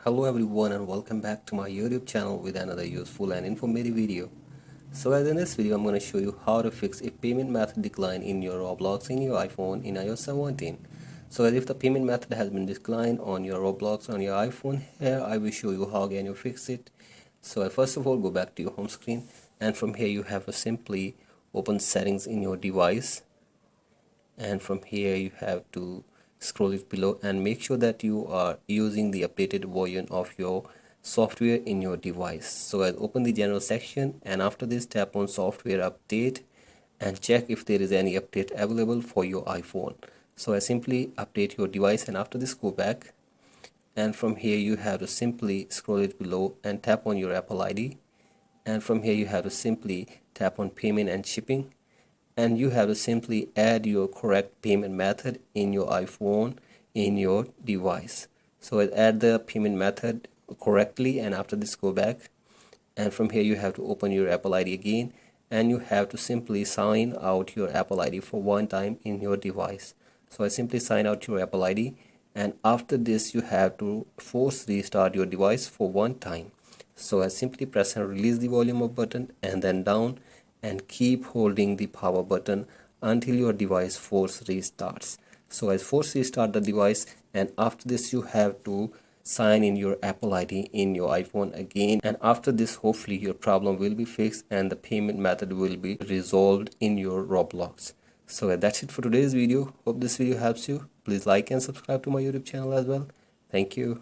Hello everyone and welcome back to my YouTube channel with another useful and informative video. So guys, in this video I'm going to show you how to fix a payment method decline in your Roblox in your iPhone in iOS 17. So as if the payment method has been declined on your Roblox on your iPhone, here I will show you how can you fix it. So first of all, go back to your home screen, and from here you have to simply open settings in your device, and from here you have to scroll it below and make sure that you are using the updated version of your software in your device. So I'll open the general section, and after this tap on software update and check if there is any update available for your iPhone. So I simply update your device, and after this go back, and from here you have to simply scroll it below and tap on your Apple ID, and from here you have to simply tap on payment and shipping, and you have to simply add your correct payment method in your iPhone in your device. So I'll add the payment method correctly, and after this go back, and from here you have to open your Apple ID again, and you have to simply sign out your Apple ID for one time in your device. So I simply sign out your Apple ID, and after this you have to force restart your device for one time. So I simply press and release the volume up button and then down, and keep holding the power button until your device force restarts. So I force restart the device, and after this you have to sign in your Apple ID in your iPhone again, and after this hopefully your problem will be fixed and the payment method will be resolved in your Roblox. So that's it for today's video. Hope this video helps you. Please like and subscribe to my YouTube channel as well. Thank you.